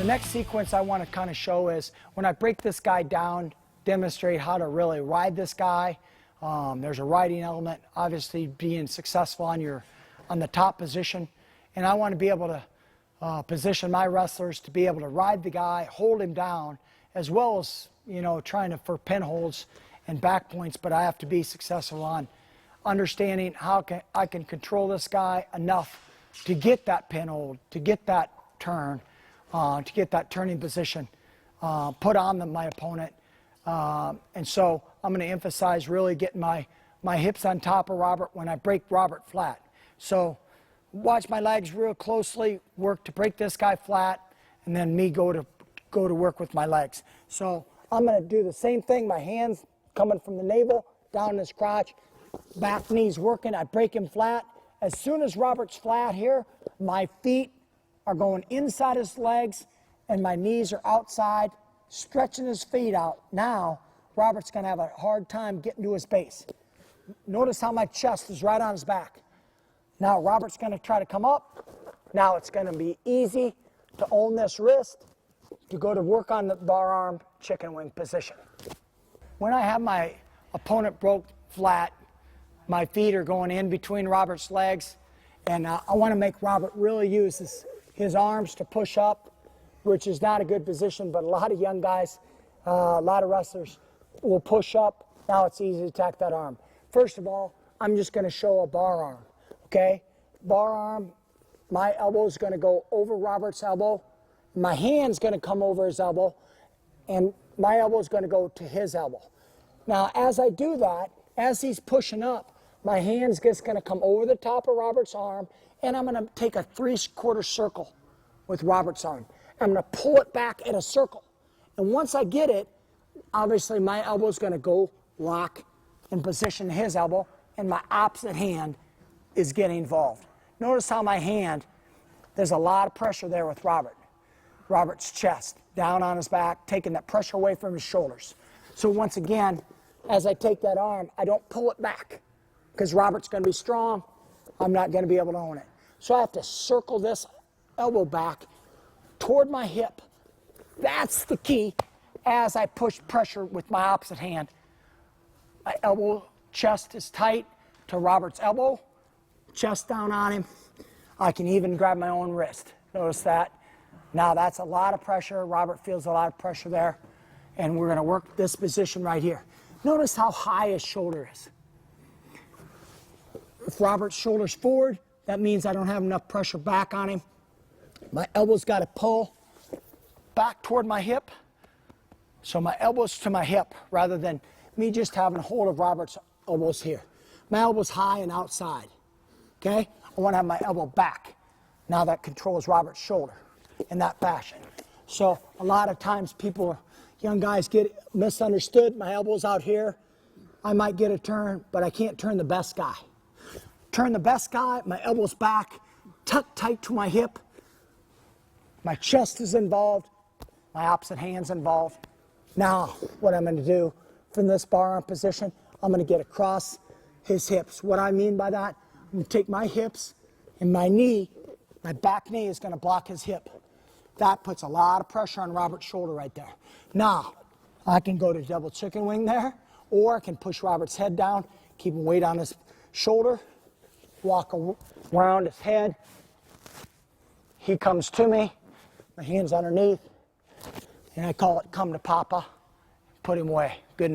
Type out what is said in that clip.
next sequence I want to kind of show is when I break this guy down, demonstrate how to really ride this guy. There's a riding element, obviously being successful on the top position. And I want to be able to position my wrestlers to be able to ride the guy, hold him down, as well as, trying for pinholds and back points, but I have to be successful on understanding how I can control this guy enough to get that pinhold, to get that turn, to get that turning position, put on my opponent. And so I'm going to emphasize really getting my hips on top of Robert when I break Robert flat. So watch my legs real closely, work to break this guy flat, and then me go to work with my legs. So I'm going to do the same thing, my hands coming from the navel down his crotch, back knees working, I break him flat. As soon as Robert's flat here, my feet are going inside his legs and my knees are outside, stretching his feet out. Now, Robert's going to have a hard time getting to his base. Notice how my chest is right on his back. Now, Robert's going to try to come up. Now, it's going to be easy to own this wrist, to go to work on the bar arm chicken wing position. When I have my opponent broke flat, my feet are going in between Robert's legs, and I want to make Robert really use his arms to push up, which is not a good position, but a lot of young guys, a lot of wrestlers will push up. Now it's easy to attack that arm. First of all, I'm just going to show a bar arm, okay? Bar arm, my elbow is going to go over Robert's elbow. My hand's going to come over his elbow, and my elbow is going to go to his elbow. Now, as I do that, as he's pushing up, my hand's just going to come over the top of Robert's arm, and I'm going to take a 3/4 circle with Robert's arm. I'm going to pull it back in a circle. And once I get it, obviously my elbow's going to go lock and position his elbow, and my opposite hand is getting involved. Notice how my hand, there's a lot of pressure there with Robert. Robert's chest, down on his back, taking that pressure away from his shoulders. So once again, as I take that arm, I don't pull it back because Robert's going to be strong. I'm not going to be able to own it. So I have to circle this elbow back toward my hip. That's the key as I push pressure with my opposite hand. My elbow, chest is tight to Robert's elbow, chest down on him. I can even grab my own wrist. Notice that. Now that's a lot of pressure. Robert feels a lot of pressure there. And we're going to work this position right here. Notice how high his shoulder is. If Robert's shoulder's forward, that means I don't have enough pressure back on him. My elbow's got to pull back toward my hip. So my elbow's to my hip rather than me just having a hold of Robert's elbows here. My elbow's high and outside. Okay? I want to have my elbow back. Now that controls Robert's shoulder in that fashion. So a lot of times young guys get misunderstood. My elbow's out here. I might get a turn, but I can't turn the best guy. Turn the best guy, my elbow's back, tucked tight to my hip. My chest is involved. My opposite hand's involved. Now, what I'm going to do from this bar arm position, I'm going to get across his hips. What I mean by that, I'm going to take my hips and my knee, my back knee is going to block his hip. That puts a lot of pressure on Robert's shoulder right there. Now, I can go to double chicken wing there, or I can push Robert's head down, keep him weight on his shoulder, walk around his head. He comes to me, my hand's underneath, and I call it come to Papa, put him away. Good night.